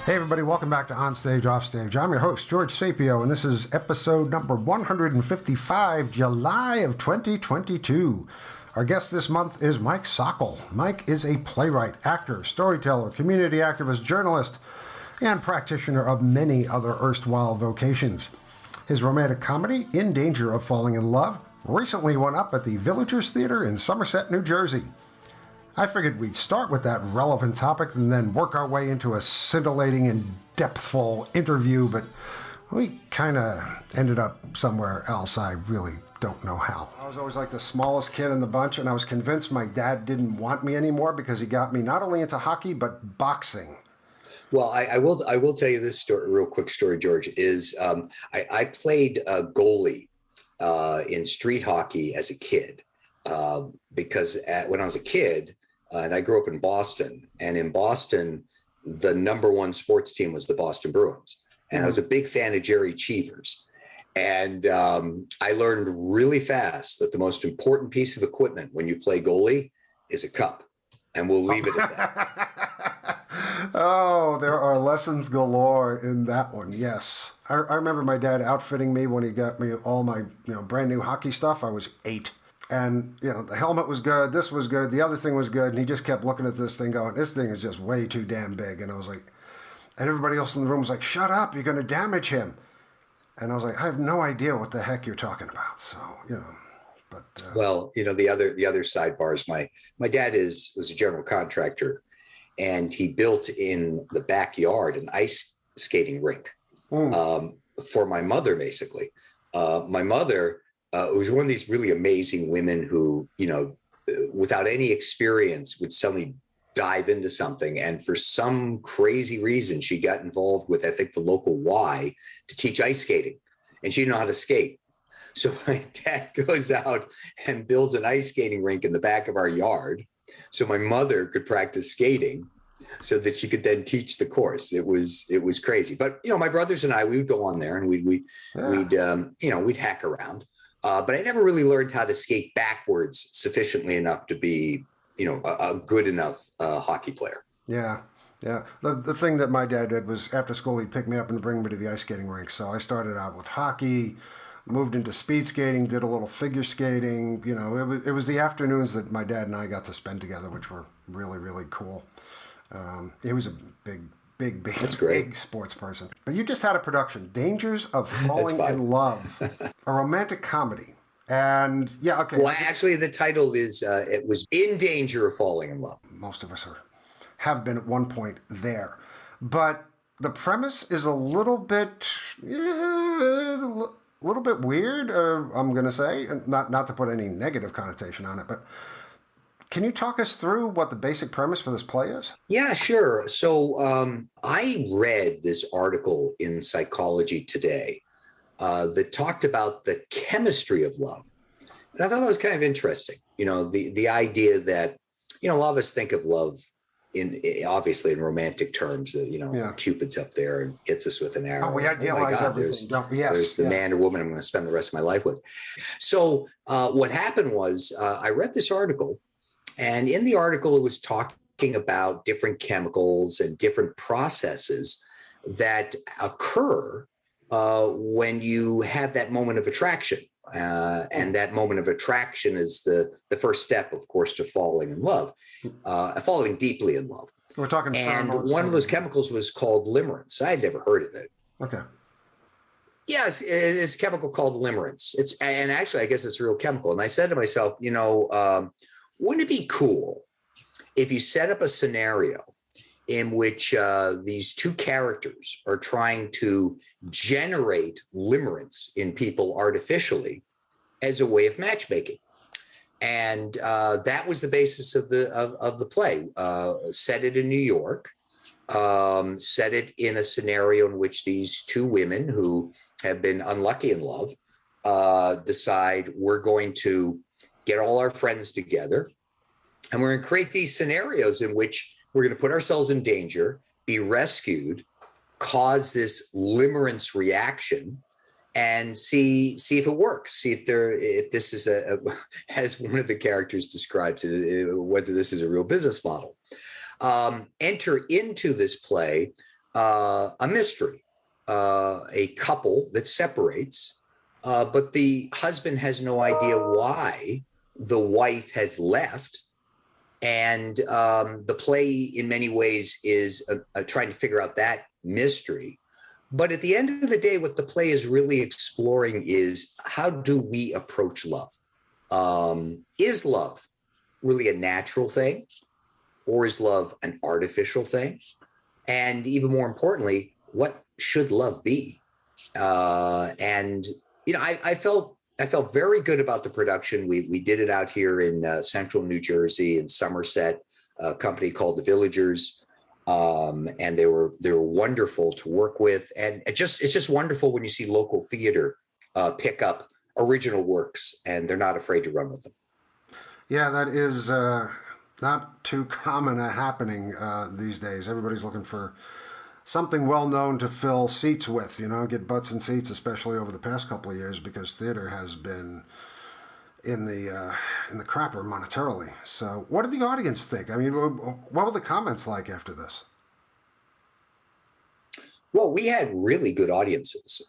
Hey everybody, welcome back to On Stage, Off Stage. I'm your host, George Sapio, and this is episode number 155, July of 2022. Our guest this month is Mike Sockol. Mike is a playwright, actor, storyteller, community activist, journalist, and practitioner of many other erstwhile vocations. His romantic comedy, In Danger of Falling in Love, recently went up at the Villagers Theater in Somerset, New Jersey. I figured we'd start with that relevant topic and then work our way into a scintillating and depthful interview, but we kind of ended up somewhere else. I really don't know how. I was always like the smallest kid in the bunch, and I was convinced my dad didn't want me anymore because he got me not only into hockey, but boxing. Well, I will tell you this story, real quick story, George, is I played goalie in street hockey as a kid because when I was a kid, and I grew up in Boston, and in Boston, the number one sports team was the Boston Bruins. And I was a big fan of Jerry Cheevers. And I learned really fast that the most important piece of equipment when you play goalie is a cup. And we'll leave it at that. Oh, there are lessons galore in that one. Yes. I remember my dad outfitting me when he got me all my brand new hockey stuff. I was 8. And, the helmet was good, this was good, the other thing was good, and he just kept looking at this thing going, this thing is just way too damn big. And I was like, and everybody else in the room was like, shut up, you're going to damage him. And I was like, I have no idea what the heck you're talking about. So, but. Well, the other sidebars, my dad was a general contractor, and he built in the backyard an ice skating rink for my mother, basically. My mother was one of these really amazing women who, without any experience would suddenly dive into something. And for some crazy reason, she got involved with, I think, the local Y to teach ice skating. And she didn't know how to skate. So my dad goes out and builds an ice skating rink in the back of our yard so my mother could practice skating so that she could then teach the course. It was crazy. But, my brothers and I, we would go on there and we'd hack around. But I never really learned how to skate backwards sufficiently enough to be, a good enough hockey player. Yeah. The thing that my dad did was after school, he'd pick me up and bring me to the ice skating rink. So I started out with hockey, moved into speed skating, did a little figure skating. It was the afternoons that my dad and I got to spend together, which were really, really cool. He was a That's great. Big sports person. But you just had a production, Dangers of Falling in Love, a romantic comedy. And yeah, okay. Well, actually, the title is, it was In Danger of Falling in Love. Most of us have been at one point there. But the premise is a little bit weird, I'm going to say, not to put any negative connotation on it, but can you talk us through what the basic premise for this play is? Yeah, sure. So I read this article in Psychology Today that talked about the chemistry of love. And I thought that was kind of interesting. The idea that, a lot of us think of love obviously in romantic terms, Cupid's up there and hits us with an arrow. Oh, we idealize everything. There's the man or woman I'm going to spend the rest of my life with. So what happened was I read this article. And in the article, it was talking about different chemicals and different processes that occur when you have that moment of attraction. And that moment of attraction is the first step, of course, to falling in love, falling deeply in love. We're talking. And one of those chemicals was called limerence. I had never heard of it. Okay. Yes, it's a chemical called limerence. And actually, I guess it's a real chemical. And I said to myself, wouldn't it be cool if you set up a scenario in which these two characters are trying to generate limerence in people artificially as a way of matchmaking? And that was the basis of the play. Set it in New York, set it in a scenario in which these two women who have been unlucky in love decide we're going to get all our friends together, and we're going to create these scenarios in which we're going to put ourselves in danger, be rescued, cause this limerence reaction, and see if it works. See if this is as one of the characters describes it, whether this is a real business model. Enter into this play a mystery, a couple that separates, but the husband has no idea why the wife has left. And the play, in many ways, is trying to figure out that mystery. But at the end of the day, what the play is really exploring is, how do we approach love? Is love really a natural thing, or is love an artificial thing? And even more importantly, what should love be? And I felt very good about the production. We did it out here in central New Jersey, in Somerset, a company called The Villagers. And they were wonderful to work with. And it's just wonderful when you see local theater pick up original works, and they're not afraid to run with them. Yeah, that is not too common a happening these days. Everybody's looking for something well known to fill seats with, get butts and seats, especially over the past couple of years, because theater has been in the crapper monetarily. So what did the audience think? I mean, what were the comments like after this? Well, we had really good audiences.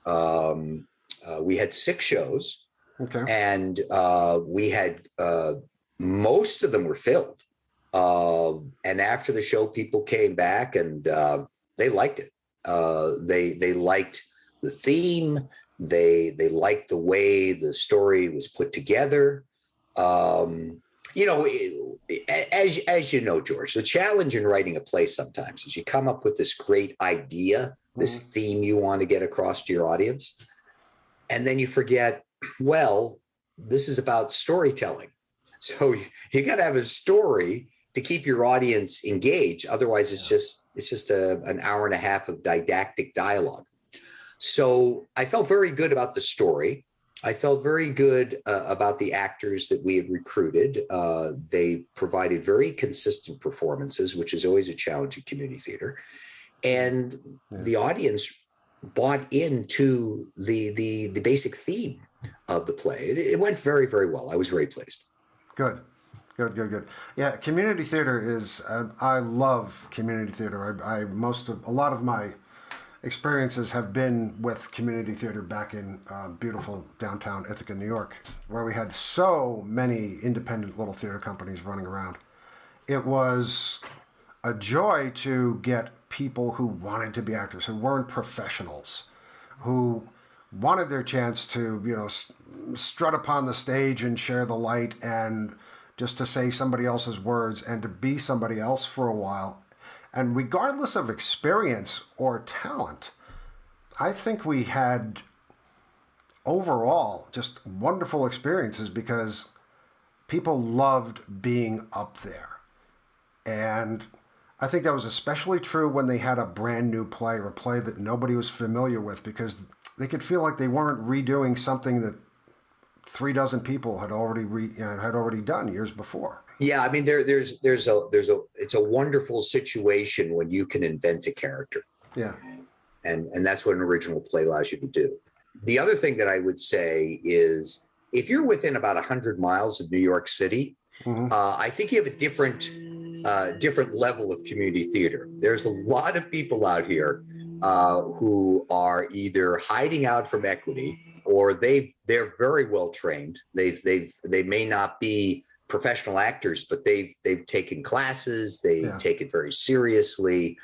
We had 6 shows. Okay. And we had most of them were filled. And after the show, people came back and they liked it. They liked the theme. They liked the way the story was put together. As you know, George, the challenge in writing a play sometimes is you come up with this great idea, this theme you want to get across to your audience, and then you forget, well, this is about storytelling. So you got to have a story to keep your audience engaged. Otherwise, it's just an hour and a half of didactic dialogue. So I felt very good about the story. I felt very good about the actors that we had recruited. They provided very consistent performances, which is always a challenge in community theater. And the audience bought into the basic theme of the play. It went very, very well. I was very pleased. Good. Yeah, community theater is. I love community theater. A lot of my experiences have been with community theater back in beautiful downtown Ithaca, New York, where we had so many independent little theater companies running around. It was a joy to get people who wanted to be actors, who weren't professionals, who wanted their chance to, strut upon the stage and share the light, and just to say somebody else's words and to be somebody else for a while. And regardless of experience or talent, I think we had overall just wonderful experiences because people loved being up there. And I think that was especially true when they had a brand new play or a play that nobody was familiar with, because they could feel like they weren't redoing something that 3 dozen people had already done years before. Yeah, I mean, it's a wonderful situation when you can invent a character. Yeah, and that's what an original play allows you to do. The other thing that I would say is, if you're within about 100 miles of New York City, I think you have a different level of community theater. There's a lot of people out here who are either hiding out from equity, or they're very well trained. They may not be professional actors, but they've taken classes. They take it very seriously.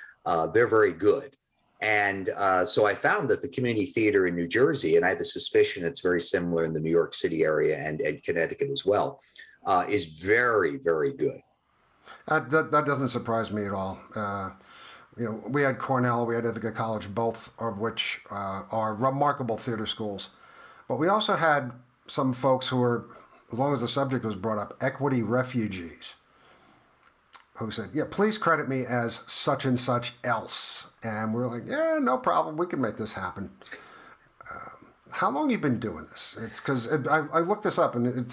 They're very good. And so I found that the community theater in New Jersey, and I have a suspicion it's very similar in the New York City area and Connecticut as well, is very, very good. That doesn't surprise me at all. We had Cornell, we had Ithaca College, both of which are remarkable theater schools. But we also had some folks who were, as long as the subject was brought up, equity refugees, who said, yeah, please credit me as such and such else. And we're like, yeah, no problem. We can make this happen. How long have you been doing this? It's because I looked this up, and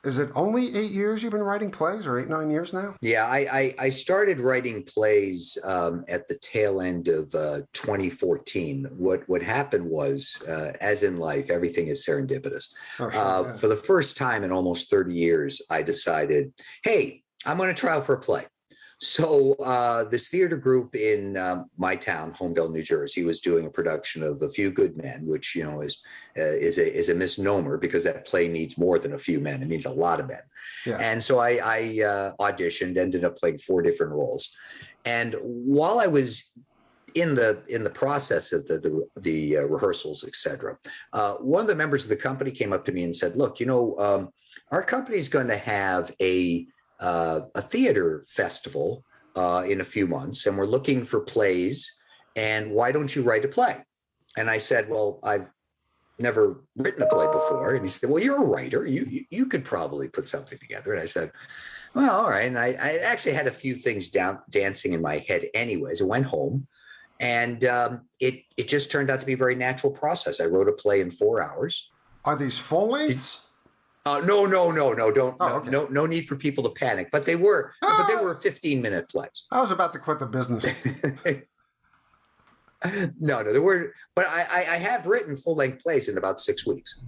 is it only 8 years you've been writing plays, or 8, 9 years now? Yeah, I started writing plays at the tail end of 2014. What happened was, as in life, everything is serendipitous. Oh, sure, For the first time in almost 30 years, I decided, hey, I'm going to try out for a play. So this theater group in my town, Homedale, New Jersey, was doing a production of A Few Good Men, which is a misnomer because that play needs more than a few men; it needs a lot of men. Yeah. And so I auditioned, ended up playing 4 different roles. And while I was in the process of the rehearsals, etc., one of the members of the company came up to me and said, "Look, our company is going to have a theater festival in a few months, and we're looking for plays. And why don't you write a play?" And I said, "Well, I've never written a play before." And he said, "Well, you're a writer. You could probably put something together." And I said, "Well, all right." And I actually had a few things dancing in my head anyways. I went home, and it just turned out to be a very natural process. I wrote a play in 4 hours. Are these full lengths? No, don't, okay. No need for people to panic, but they were 15-minute plays. I was about to quit the business. No, there were, but I have written full-length plays in about 6 weeks.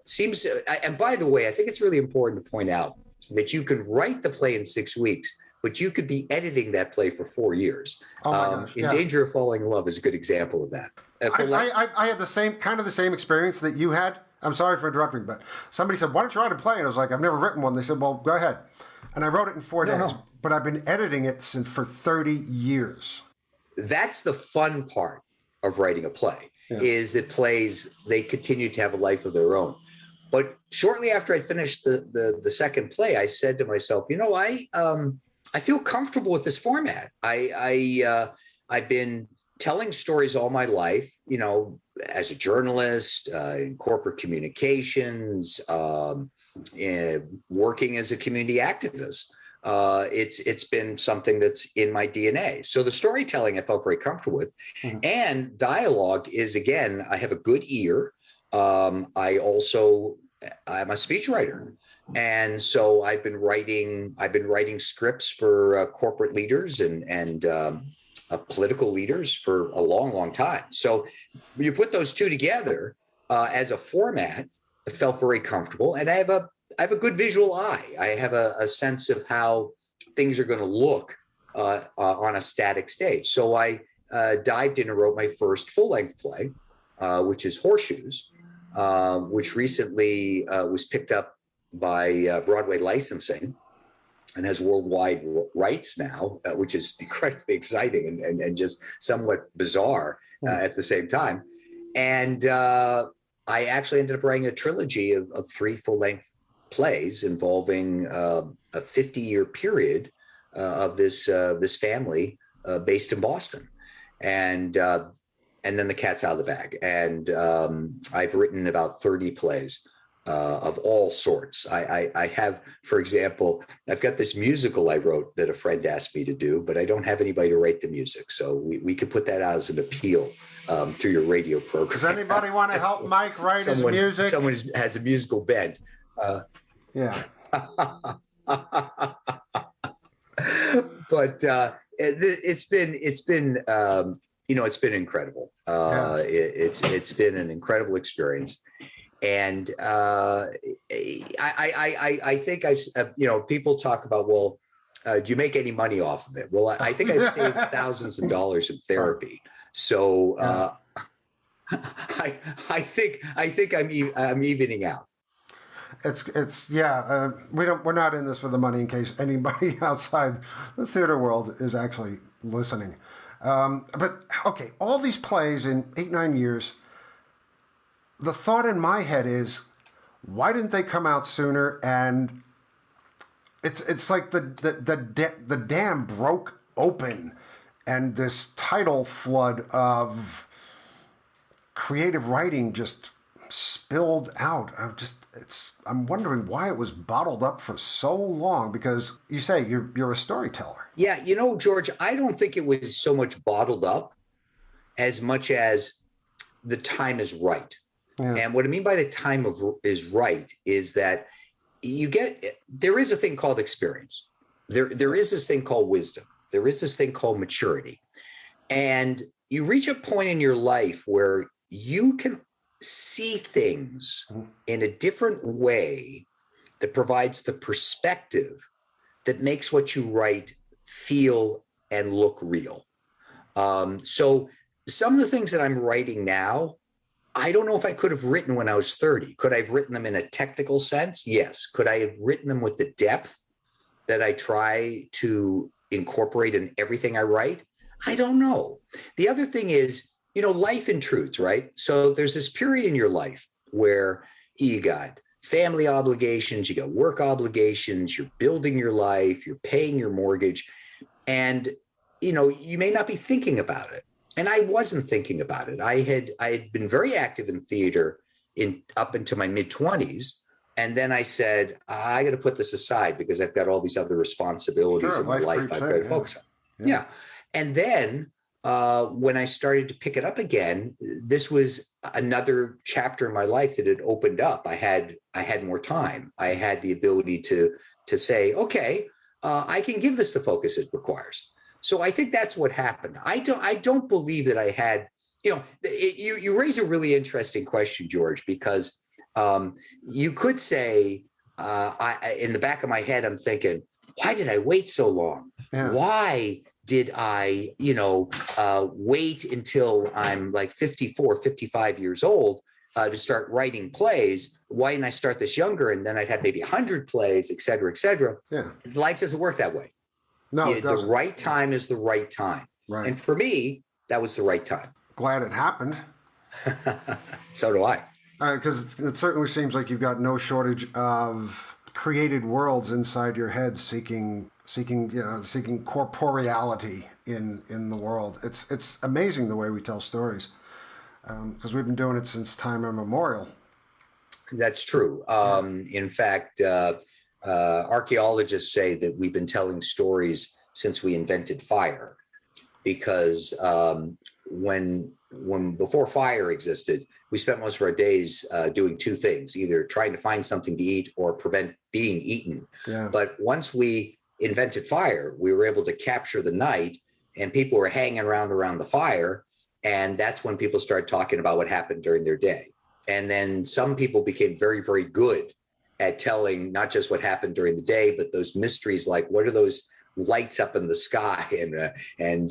Seems, and by the way, I think it's really important to point out that you can write the play in 6 weeks, but you could be editing that play for 4 years. Oh my gosh, In Danger of Falling in Love is a good example of that. I had the same experience that you had. I'm sorry for interrupting, but somebody said, "Why don't you write a play?" And I was like, "I've never written one." They said, "Well, go ahead." And I wrote it in 4 days, but I've been editing it for 30 years. That's the fun part of writing a play, is that plays, they continue to have a life of their own. But shortly after I finished the second play, I said to myself, I feel comfortable with this format. I've been telling stories all my life, as a journalist, in corporate communications, working as a community activist. It's been something that's in my DNA. So the storytelling I felt very comfortable with. Mm-hmm. And dialogue is, again, I have a good ear. I'm a speechwriter. And so I've been writing scripts for corporate leaders and political leaders for a long, long time. So when you put those two together as a format, it felt very comfortable. And I have a good visual eye. I have a sense of how things are going to look on a static stage. So I dived in and wrote my first full-length play, which is Horseshoes, which recently was picked up by Broadway Licensing and has worldwide rights now, which is incredibly exciting and just somewhat bizarre at the same time. And I actually ended up writing a trilogy of 3 full-length plays involving a 50-year period of this family based in Boston. And then the cat's out of the bag. And I've written about 30 plays of all sorts. I have, for example, I've got this musical I wrote that a friend asked me to do, but I don't have anybody to write the music. So we could put that out as an appeal through your radio program. Does anybody want to help Mike write his music? Someone has a musical bent. Yeah. But it's been incredible. It's been an incredible experience. And I think people talk about, well, do you make any money off of it? Well, I think I've saved thousands of dollars in therapy. So I think I'm evening out. We're not in this for the money in case anybody outside the theater world is actually listening. But okay, all these plays in 8-9 years, the thought in my head is, why didn't they come out sooner? And it's like the dam broke open, and this tidal flood of creative writing just spilled out. I'm wondering why it was bottled up for so long, because you say you're a storyteller. Yeah, George, I don't think it was so much bottled up as much as the time is right. Yeah. And what I mean by the time is right is that there is a thing called experience. There is this thing called wisdom. There is this thing called maturity. And you reach a point in your life where you can see things in a different way that provides the perspective that makes what you write feel and look real. So some of the things that I'm writing now, I don't know if I could have written when I was 30. Could I have written them in a technical sense? Yes. Could I have written them with the depth that I try to incorporate in everything I write? I don't know. The other thing is, life intrudes, right? So there's this period in your life where you got family obligations, you got work obligations, you're building your life, you're paying your mortgage, and you may not be thinking about it. And I wasn't thinking about it. I had been very active in theater up into my mid-20s. And then I said, I got to put this aside because I've got all these other responsibilities in my life I've got to focus on. Yeah. And then when I started to pick it up again, this was another chapter in my life that had opened up. I had more time. I had the ability to say, okay, I can give this the focus it requires. So I think that's what happened. I don't believe that I had, you raise a really interesting question, George, because you could say, in the back of my head, I'm thinking, why did I wait so long? Yeah. Why did I, wait until I'm like 54, 55 years old to start writing plays? Why didn't I start this younger? And then I'd have maybe 100 plays, et cetera, et cetera. Yeah. Life doesn't work that way. No, it doesn't. The right time is the right time. Right. And for me, that was the right time. Glad it happened. So do I. Because it certainly seems like you've got no shortage of created worlds inside your head seeking corporeality in the world. It's amazing the way we tell stories, because we've been doing it since time immemorial. That's true. In fact, archaeologists say that we've been telling stories since we invented fire, because when before fire existed, we spent most of our days doing two things: either trying to find something to eat or prevent being eaten. Yeah. But once we invented fire, we were able to capture the night, and people were hanging around the fire. And that's when people started talking about what happened during their day. And then some people became very, very good at telling not just what happened during the day, but those mysteries, like what are those lights up in the sky, and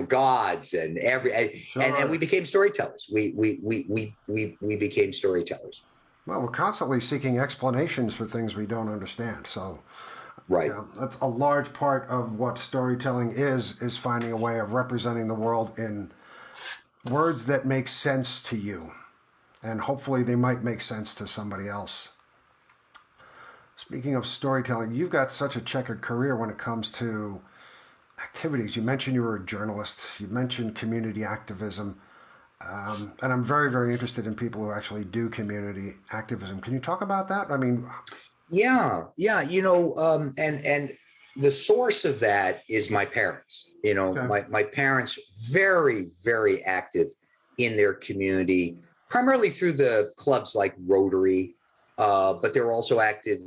gods and sure. and we became storytellers. We became storytellers. Well, we're constantly seeking explanations for things we don't understand. So, right, that's a large part of what storytelling is finding a way of representing the world in words that make sense to you, and hopefully they might make sense to somebody else. Speaking of storytelling, you've got such a checkered career when it comes to activities. You mentioned you were a journalist. You mentioned community activism. And I'm very, very interested in people who actually do community activism. Can you talk about that? I mean... Yeah. And the source of that is my parents. Okay. My parents, very, very active in their community, primarily through the clubs like Rotary, but they were also active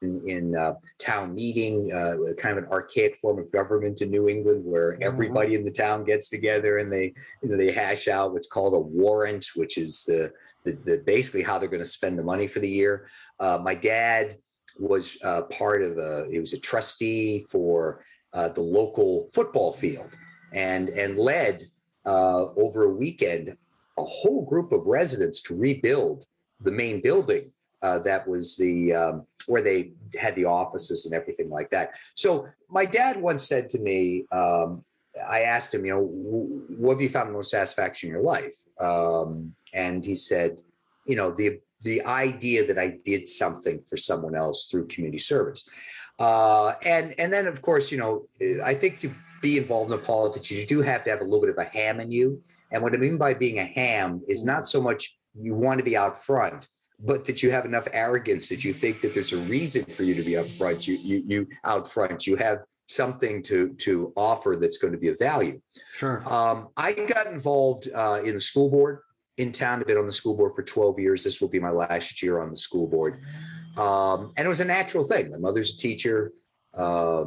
in town meeting, kind of an archaic form of government in New England, where everybody in the town gets together and they hash out what's called a warrant, which is the basically how they're going to spend the money for the year. My dad was he was a trustee for the local football field, and led over a weekend a whole group of residents to rebuild the main building that was where they had the offices and everything like that. So my dad once said to me, I asked him, what have you found the most satisfaction in your life? And he said, the idea that I did something for someone else through community service. And then, of course, I think to be involved in politics, you do have to have a little bit of a ham in you. And what I mean by being a ham is not so much you want to be out front, but that you have enough arrogance that you think that there's a reason for you to be up front. You out front, you have something to offer that's going to be of value. Sure. I got involved in the school board in town. I've been on the school board for 12 years. This will be my last year on the school board. And it was a natural thing. My mother's a teacher. My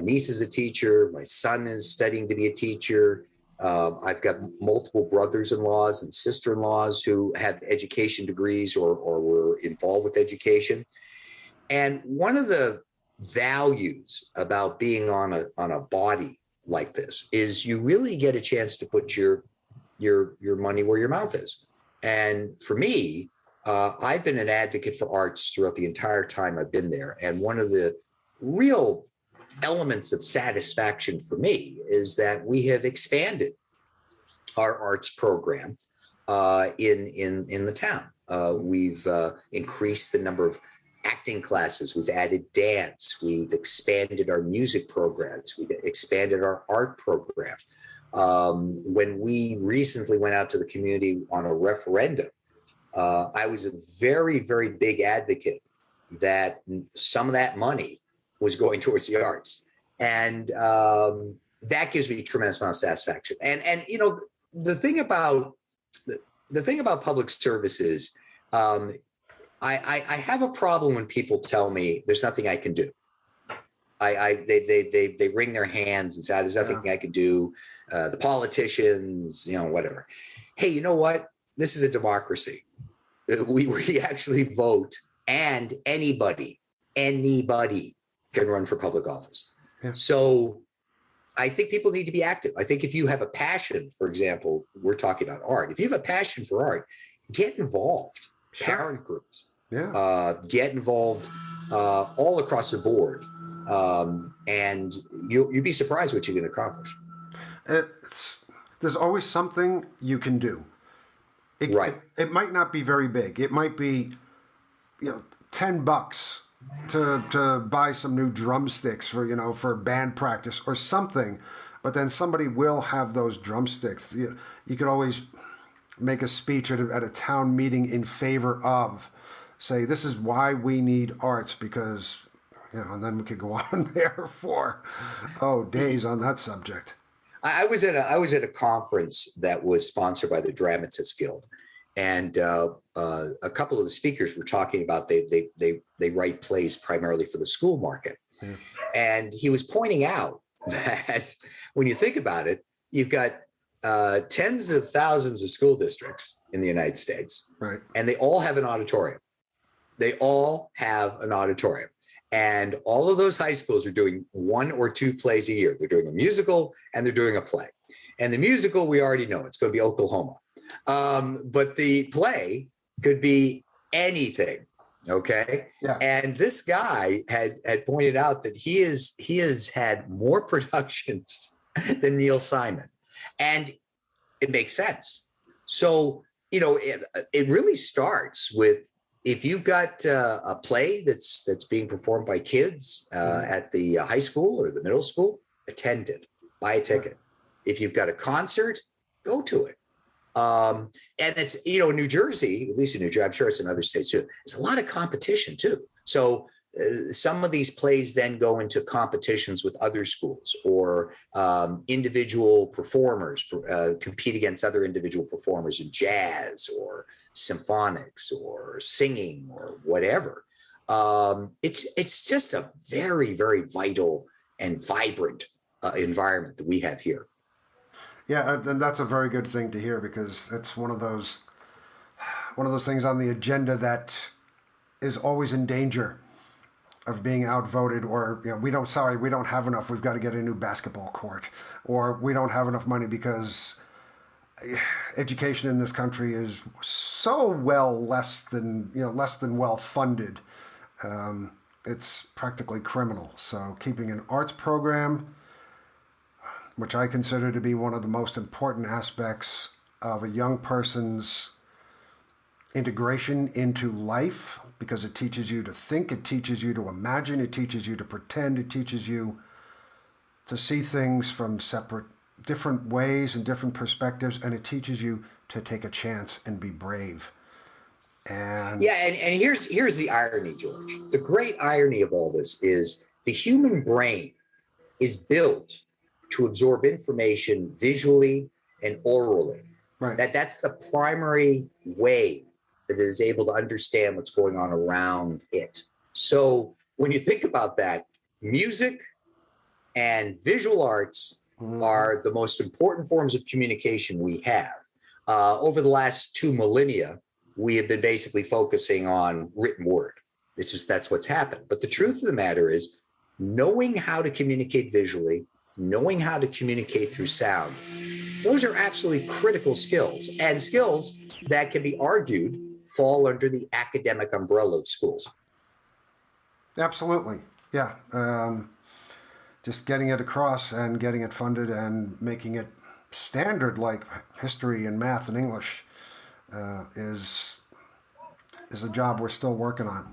niece is a teacher. My son is studying to be a teacher. I've got multiple brothers-in-laws and sister-in-laws who have education degrees or were involved with education. And one of the values about being on a body like this is you really get a chance to put your money where your mouth is. And for me, I've been an advocate for arts throughout the entire time I've been there. And one of the real elements of satisfaction for me is that we have expanded our arts program in the town. We've increased the number of acting classes. We've added dance. We've expanded our music programs. We've expanded our art program. When we recently went out to the community on a referendum, I was a very, very big advocate that some of that money was going towards the arts. And that gives me a tremendous amount of satisfaction. And you know, the thing about public services, I have a problem when people tell me there's nothing I can do. They wring their hands and say, there's nothing I can do. The politicians, you know, whatever. Hey, you know what? This is a democracy. We actually vote, and anybody can run for public office. Yeah. So I think people need to be active. I think if you have a passion, for example, we're talking about art. If you have a passion for art, get involved. Sure. Parent groups. Yeah. Get involved all across the board. And you'd be surprised what you can accomplish. There's always something you can do. Right. It might not be very big. It might be, you know, $10 to buy some new drumsticks for band practice or something. But then somebody will have those drumsticks. You could always make a speech at a town meeting in favor of, say, this is why we need arts, because, and then we could go on there for, days on that subject. I was at a conference that was sponsored by the Dramatists Guild, and a couple of the speakers were talking about they write plays primarily for the school market, and he was pointing out that when you think about it, you've got tens of thousands of school districts in the United States, right? And they all have an auditorium. And all of those high schools are doing 1 or 2 plays a year. They're doing a musical and they're doing a play. And the musical, we already know it's going to be Oklahoma. But the play could be anything. Okay. Yeah. And this guy had pointed out that he has had more productions than Neil Simon. And it makes sense. So, it really starts with, if you've got a play that's being performed by kids at the high school or the middle school, attend it, buy a ticket. If you've got a concert, go to it. And it's, in New Jersey, at least in New Jersey, I'm sure it's in other states too, there's a lot of competition too. So some of these plays then go into competitions with other schools, or individual performers compete against other individual performers in jazz or symphonics or singing or whatever. It's just a very, very vital and vibrant environment that we have here. Yeah, and that's a very good thing to hear, because it's one of those things on the agenda that is always in danger of being outvoted, or we don't have enough, we've got to get a new basketball court, or we don't have enough money because education in this country is so less than well funded. It's practically criminal. So keeping an arts program, which I consider to be one of the most important aspects of a young person's integration into life, because it teaches you to think, it teaches you to imagine, it teaches you to pretend, it teaches you to see things from different ways and different perspectives, and it teaches you to take a chance and be brave. And here's the irony, George. The great irony of all this is the human brain is built to absorb information visually and orally. Right. That's the primary way that it is able to understand what's going on around it. So when you think about that, music and visual arts are the most important forms of communication we have. Over the last 2 millennia, we have been basically focusing on written word. It's just that's what's happened. But the truth of the matter is, knowing how to communicate visually, knowing how to communicate through sound, those are absolutely critical skills, and skills that can be argued fall under the academic umbrella of schools. Absolutely. Yeah. Just getting it across and getting it funded and making it standard like history and math and English is a job we're still working on.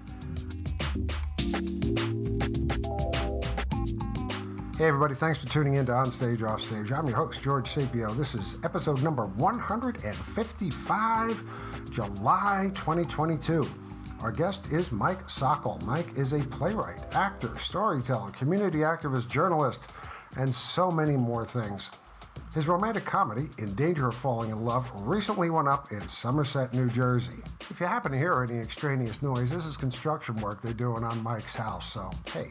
Hey everybody, thanks for tuning in to Onstage, Offstage. I'm your host, George Sapio. This is episode number 155, July 2022. Our guest is Mike Sockol. Mike is a playwright, actor, storyteller, community activist, journalist, and so many more things. His romantic comedy, In Danger of Falling in Love, recently went up in Somerset, New Jersey. If you happen to hear any extraneous noise, this is construction work they're doing on Mike's house, so hey.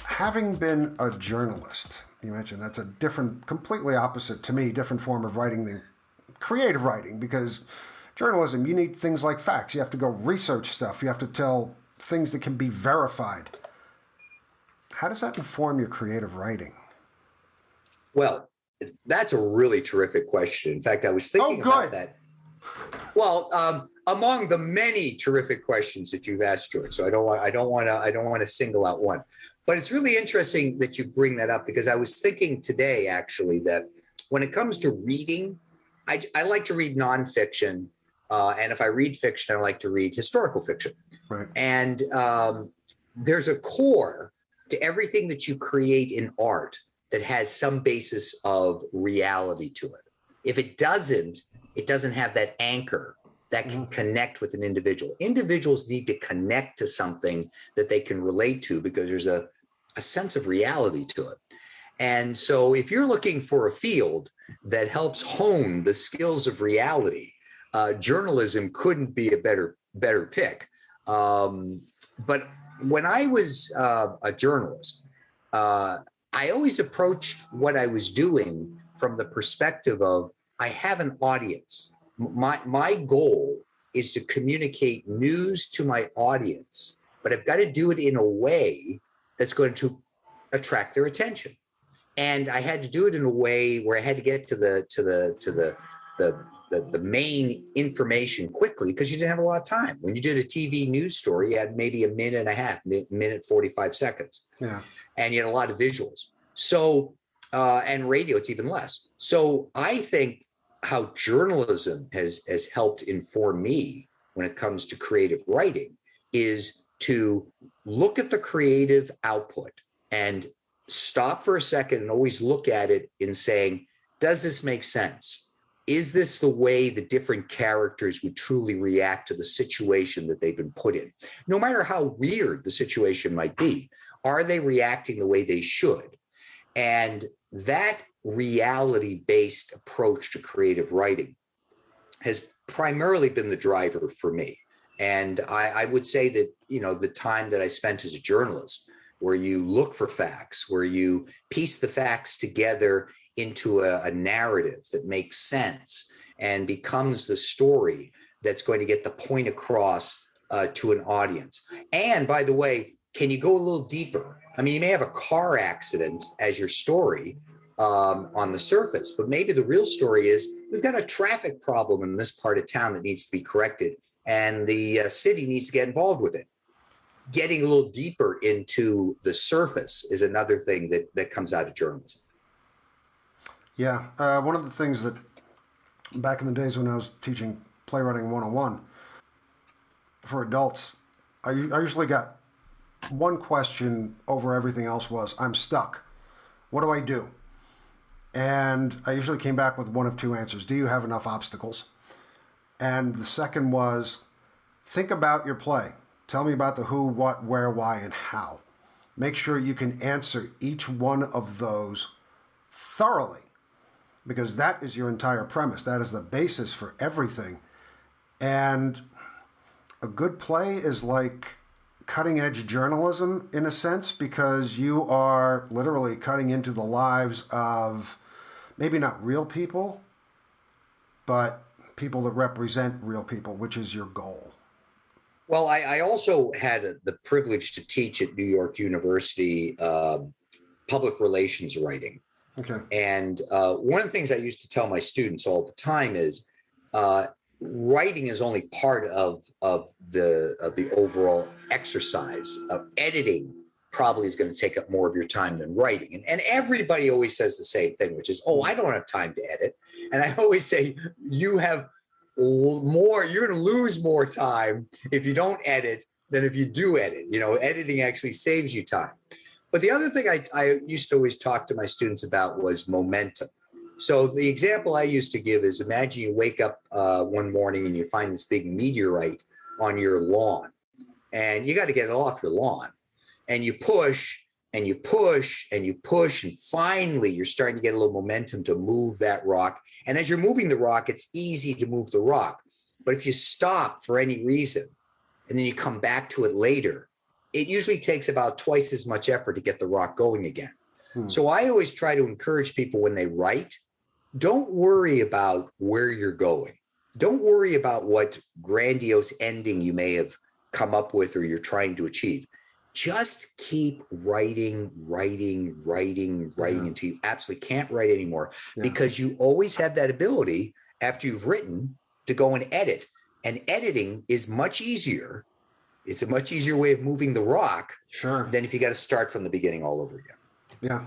Having been a journalist, you mentioned that's a different, completely opposite to me, different form of writing than creative writing, because journalism, you need things like facts. You have to go research stuff. You have to tell things that can be verified. How does that inform your creative writing? Well, that's a really terrific question. In fact, I was thinking about that. Well, among the many terrific questions that you've asked, George, so I don't want to single out one. But it's really interesting that you bring that up, because I was thinking today, actually, that when it comes to reading, I like to read nonfiction. And if I read fiction, I like to read historical fiction. Right. And there's a core to everything that you create in art that has some basis of reality to it. If it doesn't have that anchor that can connect with an individual. Individuals need to connect to something that they can relate to, because there's a sense of reality to it. And so if you're looking for a field that helps hone the skills of reality, journalism couldn't be a better pick. But when I was a journalist, I always approached what I was doing from the perspective of, I have an audience. My goal is to communicate news to my audience, but I've got to do it in a way that's going to attract their attention. And I had to do it in a way where I had to get to the main information quickly, because you didn't have a lot of time. When you did a TV news story, you had maybe a minute and a half, minute 45 seconds. Yeah. And you had a lot of visuals. So, and radio, it's even less. So I think how journalism has helped inform me when it comes to creative writing is to look at the creative output and stop for a second and always look at it in saying, does this make sense? Is this the way the different characters would truly react to the situation that they've been put in? No matter how weird the situation might be, are they reacting the way they should? And that reality-based approach to creative writing has primarily been the driver for me. And I would say that, the time that I spent as a journalist, where you look for facts, where you piece the facts together into a narrative that makes sense and becomes the story that's going to get the point across to an audience. And by the way, can you go a little deeper? I mean, you may have a car accident as your story on the surface, but maybe the real story is, we've got a traffic problem in this part of town that needs to be corrected, and the city needs to get involved with it. Getting a little deeper into the surface is another thing that comes out of journalism. Yeah. One of the things that back in the days when I was teaching playwriting 101 for adults, I usually got one question over everything else was, I'm stuck. What do I do? And I usually came back with one of two answers. Do you have enough obstacles? And the second was, think about your play. Tell me about the who, what, where, why, and how. Make sure you can answer each one of those thoroughly, because that is your entire premise. That is the basis for everything. And a good play is like cutting-edge journalism in a sense, because you are literally cutting into the lives of maybe not real people, but people that represent real people, which is your goal. Well, I also had the privilege to teach at New York University public relations writing. Okay. And one of the things I used to tell my students all the time is writing is only part of the overall exercise. Editing probably is going to take up more of your time than writing. And everybody always says the same thing, which is, oh, I don't have time to edit. And I always say, you have more, you're going to lose more time if you don't edit than if you do edit. You know, editing actually saves you time. But the other thing I used to always talk to my students about was momentum. So the example I used to give is, imagine you wake up one morning and you find this big meteorite on your lawn, and you got to get it off your lawn. And you push and you push and you push, and finally you're starting to get a little momentum to move that rock. And as you're moving the rock, it's easy to move the rock. But if you stop for any reason and then you come back to it later, it usually takes about twice as much effort to get the rock going again. So I always try to encourage people when they write, don't worry about where you're going. Don't worry about what grandiose ending you may have come up with or you're trying to achieve. Just keep writing until you absolutely can't write anymore, because you always have that ability after you've written to go and edit. And editing is much easier. It's a much easier way of moving the rock than if you got to start from the beginning all over again. Yeah.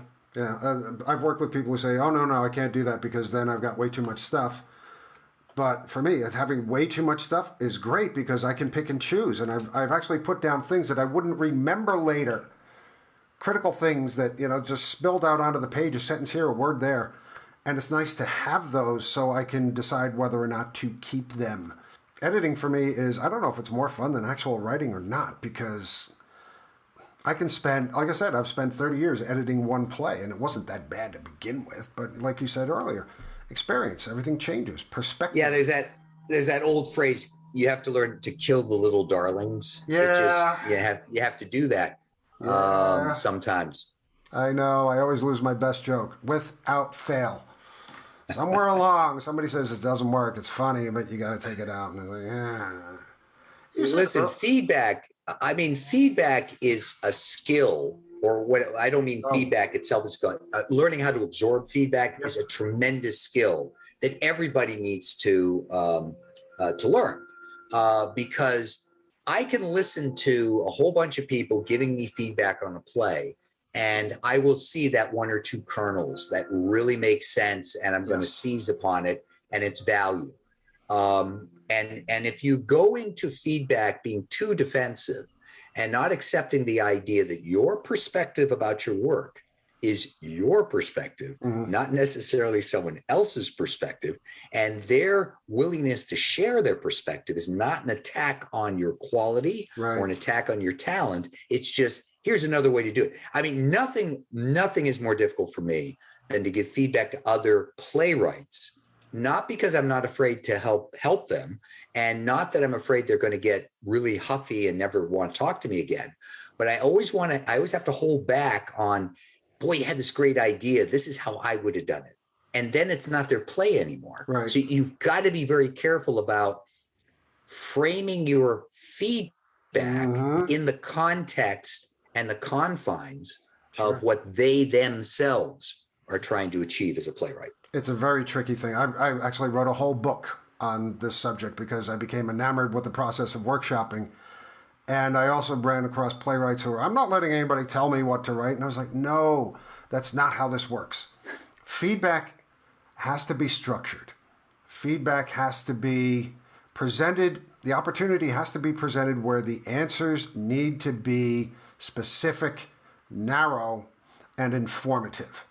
I've worked with people who say, oh, no, I can't do that because then I've got way too much stuff. But for me, having way too much stuff is great because I can pick and choose. And I've actually put down things that I wouldn't remember later. Critical things that, just spilled out onto the page, a sentence here, a word there. And it's nice to have those so I can decide whether or not to keep them. Editing for me is, I don't know if it's more fun than actual writing or not, because I can spend, like I said, I've spent 30 years editing one play, and it wasn't that bad to begin with. But like you said earlier, experience, everything changes, perspective. Yeah, there's that old phrase, you have to learn to kill the little darlings. You have to do that sometimes. I know, I always lose my best joke without fail. Somewhere along, somebody says it doesn't work, it's funny, but you got to take it out. And I'm like, Listen, feedback is a skill, or what I don't mean feedback itself is good. Learning how to absorb feedback is a tremendous skill that everybody needs to learn, because I can listen to a whole bunch of people giving me feedback on a play, and I will see that one or two kernels that really make sense, and I'm going to seize upon it and its value. And if you go into feedback being too defensive and not accepting the idea that your perspective about your work is your perspective, not necessarily someone else's perspective, and their willingness to share their perspective is not an attack on your quality or an attack on your talent. It's just, here's another way to do it. I mean, nothing is more difficult for me than to give feedback to other playwrights. Not because I'm not afraid to help them, and not that I'm afraid they're going to get really huffy and never want to talk to me again. But I always have to hold back on, boy, you had this great idea. This is how I would have done it. And then it's not their play anymore. Right. So you've got to be very careful about framing your feedback in the context and the confines of what they themselves are trying to achieve as a playwright. It's a very tricky thing. I actually wrote a whole book on this subject because I became enamored with the process of workshopping. And I also ran across playwrights who were, I'm not letting anybody tell me what to write. And I was like, no, that's not how this works. Feedback has to be structured. Feedback has to be presented. The opportunity has to be presented where the answers need to be specific, narrow, and informative.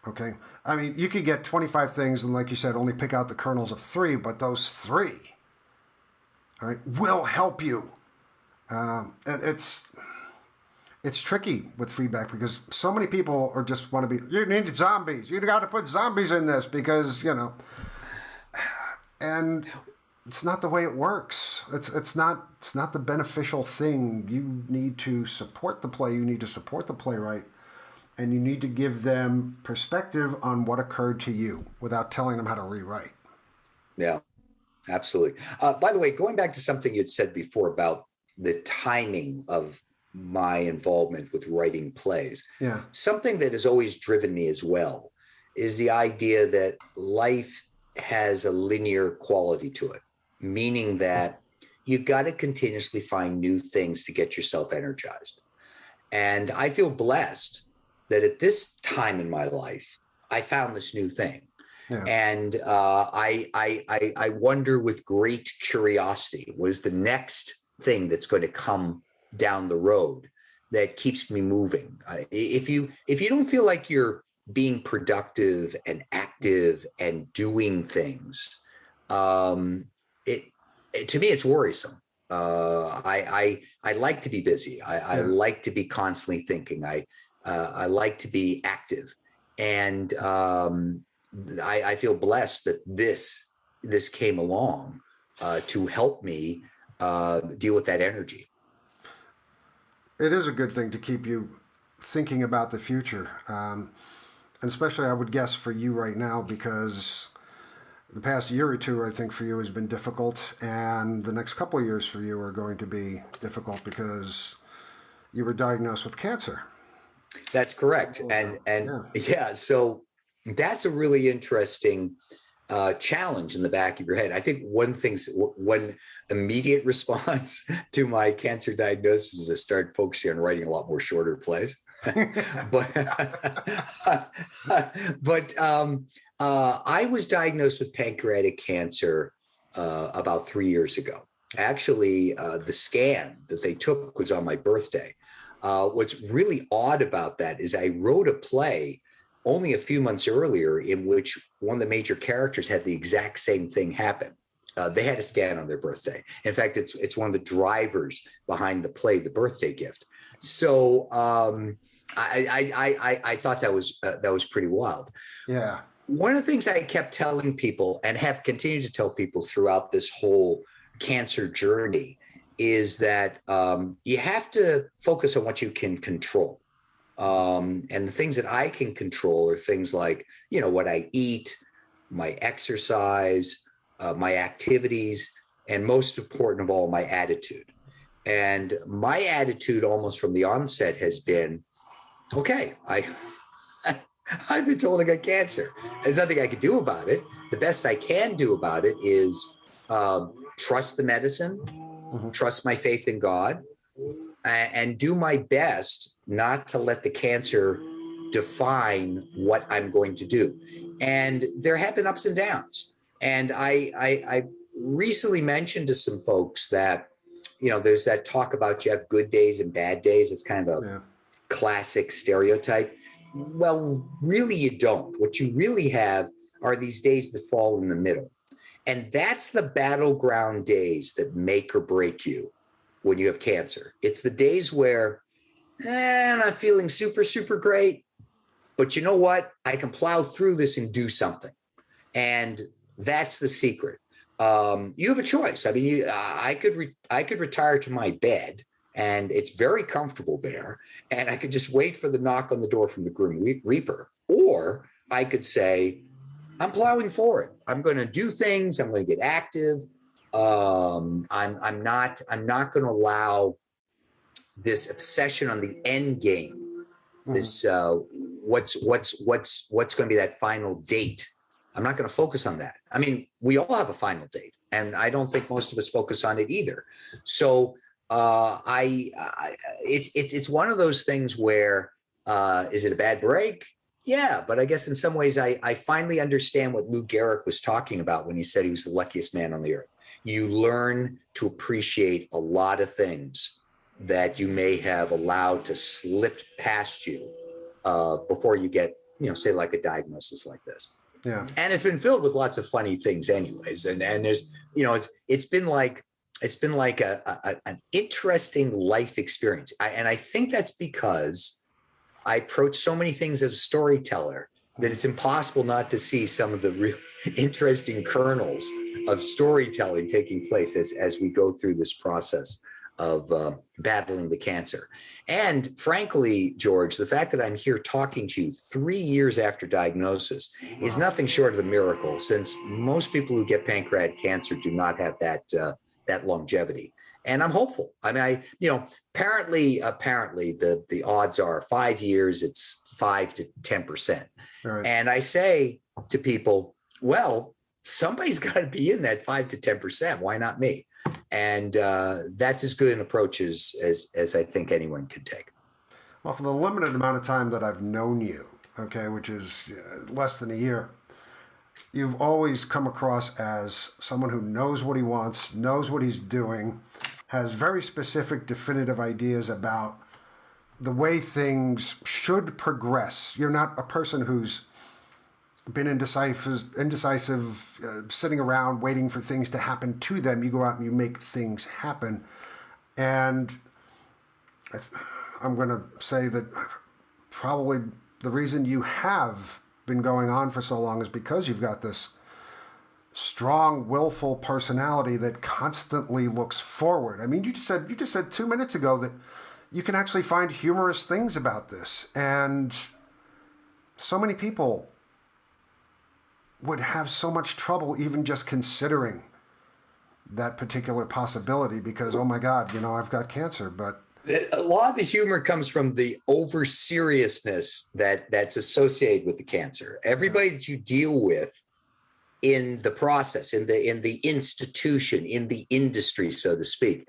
Okay? I mean, you could get 25 things and, like you said, only pick out the kernels of 3, but those 3, all right, will help you. And it's tricky with feedback because so many people are just want to be, you need zombies. You got to put zombies in this because, and it's not the way it works. It's not the beneficial thing. You need to support the play. You need to support the playwright. and you need to give them perspective on what occurred to you without telling them how to rewrite. Yeah, absolutely. By the way, going back to something you'd said before about the timing of my involvement with writing plays, Yeah. something that has always driven me as well is the idea that life has a linear quality to it, meaning that you got to continuously find new things to get yourself energized. And I feel blessed that at this time in my life, I found this new thing. Yeah. And I wonder with great curiosity, what is the next thing that's going to come down the road that keeps me moving? If you don't feel like you're being productive and active and doing things, to me, it's worrisome. I like to be busy. I like to be constantly thinking. I like to be active, and I feel blessed that this came along to help me deal with that energy. It is a good thing to keep you thinking about the future, and especially I would guess for you right now, because the past year or two, I think, for you has been difficult, and the next couple of years for you are going to be difficult because you were diagnosed with cancer. That's correct. And yeah, so that's a really interesting challenge in the back of your head. I think one immediate response to my cancer diagnosis is I started focusing on writing a lot more shorter plays. but I was diagnosed with pancreatic cancer about 3 years ago. Actually, the scan that they took was on my birthday. What's really odd about that is I wrote a play only a few months earlier in which one of the major characters had the exact same thing happen. They had a scan on their birthday. In fact, it's one of the drivers behind the play, The Birthday Gift. So I thought that was pretty wild. Yeah. One of the things I kept telling people and have continued to tell people throughout this whole cancer journey is that you have to focus on what you can control. And the things that I can control are things like, what I eat, my exercise, my activities, and most important of all, my attitude. And my attitude almost from the onset has been, okay, I've been told I got cancer. There's nothing I can do about it. The best I can do about it is trust the medicine, trust my faith in God, and do my best not to let the cancer define what I'm going to do. And there have been ups and downs. And I recently mentioned to some folks that, there's that talk about you have good days and bad days. It's kind of a classic stereotype. Well, really, you don't. What you really have are these days that fall in the middle. And that's the battleground days that make or break you when you have cancer. It's the days where I'm not feeling super, super great, but you know what? I can plow through this and do something. And that's the secret. You have a choice. I mean, I could retire to my bed, and it's very comfortable there, and I could just wait for the knock on the door from the Grim Reaper. Or I could say, I'm plowing forward. I'm going to do things. I'm going to get active. I'm not going to allow this obsession on the end game. This what's going to be that final date. I'm not going to focus on that. I mean, we all have a final date, and I don't think most of us focus on it either. So it's one of those things where is it a bad break? Yeah, but I guess in some ways I finally understand what Lou Gehrig was talking about when he said he was the luckiest man on the earth. You learn to appreciate a lot of things that you may have allowed to slip past you before you get, say like a diagnosis like this. Yeah. And it's been filled with lots of funny things anyways. And there's, it's been like an interesting life experience. And I think that's because I approach so many things as a storyteller that it's impossible not to see some of the real interesting kernels of storytelling taking place as we go through this process. battling the cancer. And frankly, George, the fact that I'm here talking to you 3 years after diagnosis is nothing short of a miracle, since most people who get pancreatic cancer do not have that longevity. And I'm hopeful. I mean, apparently the odds are 5 years, it's 5 to 10%. Right. And I say to people, well, somebody's got to be in that 5 to 10%. Why not me? And that's as good an approach as I think anyone can take. Well, for the limited amount of time that I've known you, okay, which is less than a year, you've always come across as someone who knows what he wants, knows what he's doing, has very specific, definitive ideas about the way things should progress. You're not a person who's been indecisive, sitting around waiting for things to happen to them. You go out and you make things happen. And I'm going to say that probably the reason you have been going on for so long is because you've got this strong, willful personality that constantly looks forward. I mean, you just said 2 minutes ago that you can actually find humorous things about this. And so many people would have so much trouble even just considering that particular possibility because, oh my God, I've got cancer. But a lot of the humor comes from the over seriousness that's associated with the cancer. Everybody that you deal with in the process, in the institution, in the industry, so to speak,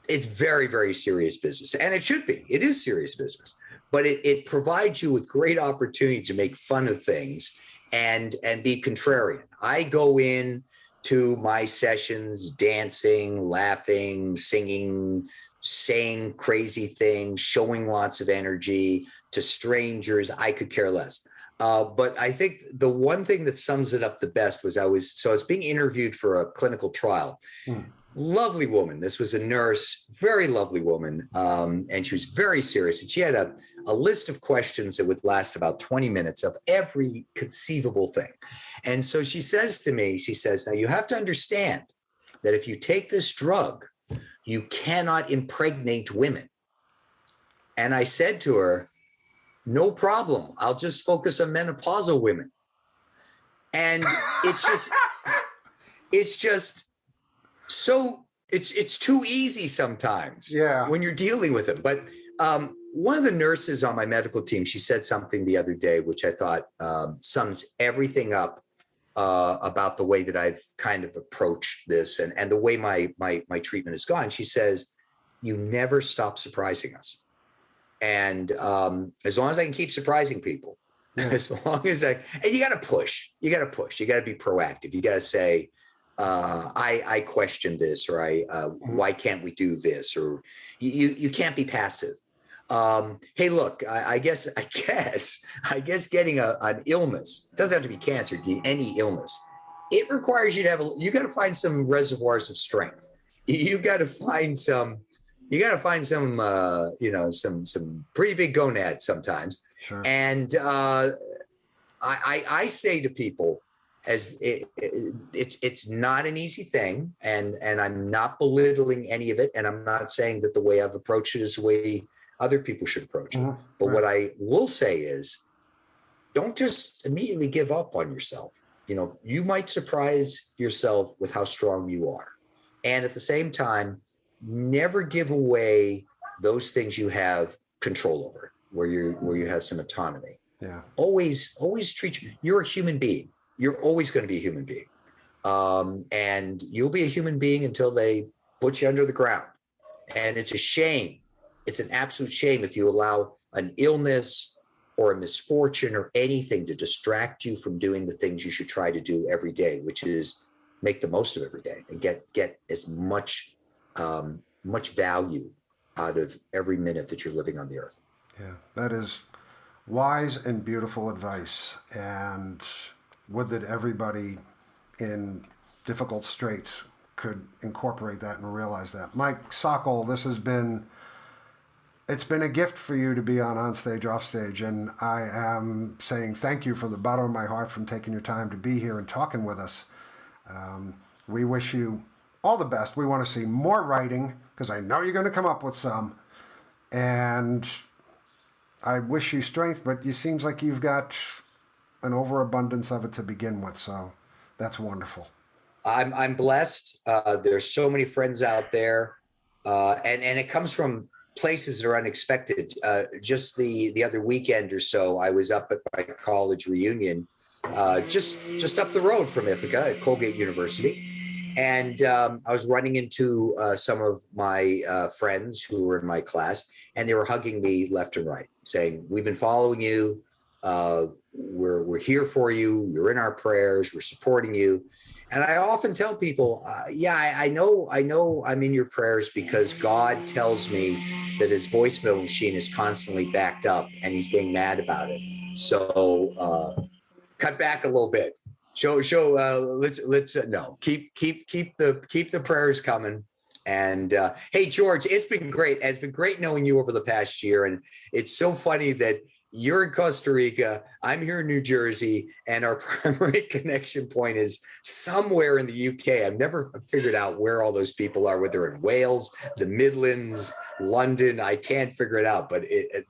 it's very, very serious business. And it should be. It is serious business. But it provides you with great opportunity to make fun of things and be contrarian. I go in to my sessions dancing, laughing, singing, saying crazy things, showing lots of energy to strangers. I could care less. But I think the one thing that sums it up the best was I was being interviewed for a clinical trial. Lovely woman. This was a nurse, very lovely woman. And she was very serious. And she had a list of questions that would last about 20 minutes of every conceivable thing. And so she says to me, now you have to understand that if you take this drug, you cannot impregnate women. And I said to her, no problem. I'll just focus on menopausal women. And it's just so it's too easy sometimes when you're dealing with it. But one of the nurses on my medical team, she said something the other day, which I thought sums everything up about the way that I've kind of approached this and the way my treatment has gone. She says, you never stop surprising us. And as long as I can keep surprising people, as long as and you got to push, you got to be proactive. You got to say, I question this, or why can't we do this? Or you can't be passive. Hey, look, I guess getting an illness, it doesn't have to be cancer, any illness. It requires you to you got to find some reservoirs of strength. You got to find some, some pretty big gonads sometimes. Sure. And I say to people, as it's not an easy thing, and I'm not belittling any of it, and I'm not saying that the way I've approached it is the way other people should approach it. But what I will say is, don't just immediately give up on yourself. You might surprise yourself with how strong you are, and at the same time, never give away those things you have control over, where you have some autonomy. Yeah. Always you're a human being. You're always going to be a human being. And you'll be a human being until they put you under the ground. And it's a shame. It's an absolute shame if you allow an illness or a misfortune or anything to distract you from doing the things you should try to do every day, which is make the most of every day and get as much value out of every minute that you're living on the earth. Yeah, that is wise and beautiful advice. And would that everybody in difficult straits could incorporate that and realize that. Mike Sockol, it's been a gift for you to be on stage, off stage, and I am saying thank you from the bottom of my heart from taking your time to be here and talking with us. We wish you all the best. We want to see more writing, because I know you're going to come up with some. And I wish you strength, but it seems like you've got an overabundance of it to begin with, so that's wonderful. I'm blessed. There's so many friends out there, and it comes from places that are unexpected. Just the other weekend or so, I was up at my college reunion, just up the road from Ithaca at Colgate University, and I was running into some of my friends who were in my class, and they were hugging me left and right, saying, "We've been following you. We're here for you. You're in our prayers. We're supporting you." And I often tell people, I know I'm in your prayers, because God tells me that his voicemail machine is constantly backed up and he's being mad about it. So cut back a little bit. Let's no, keep the prayers coming. And hey, George, it's been great. It's been great knowing you over the past year. And it's so funny that you're in Costa Rica, I'm here in New Jersey, and our primary connection point is somewhere in the UK. I've never figured out where all those people are, whether in Wales, the Midlands, London. I can't figure it out, but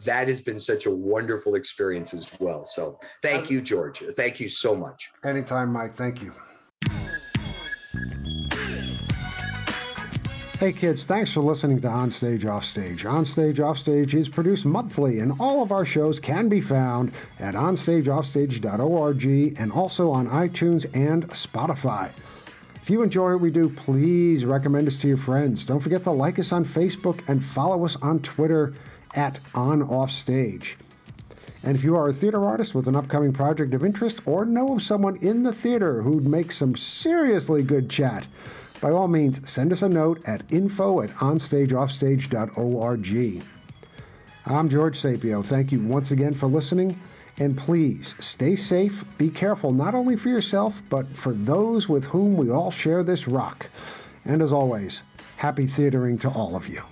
that has been such a wonderful experience as well. So thank you, George. Thank you so much. Anytime, Mike. Thank you. Hey kids, thanks for listening to Onstage Offstage. Onstage Offstage is produced monthly, and all of our shows can be found at onstageoffstage.org and also on iTunes and Spotify. If you enjoy what we do, please recommend us to your friends. Don't forget to like us on Facebook and follow us on Twitter at OnOffStage. And if you are a theater artist with an upcoming project of interest or know of someone in the theater who'd make some seriously good chat, by all means, send us a note at info@onstageoffstage.org. I'm George Sapio. Thank you once again for listening. And please, stay safe, be careful, not only for yourself, but for those with whom we all share this rock. And as always, happy theatering to all of you.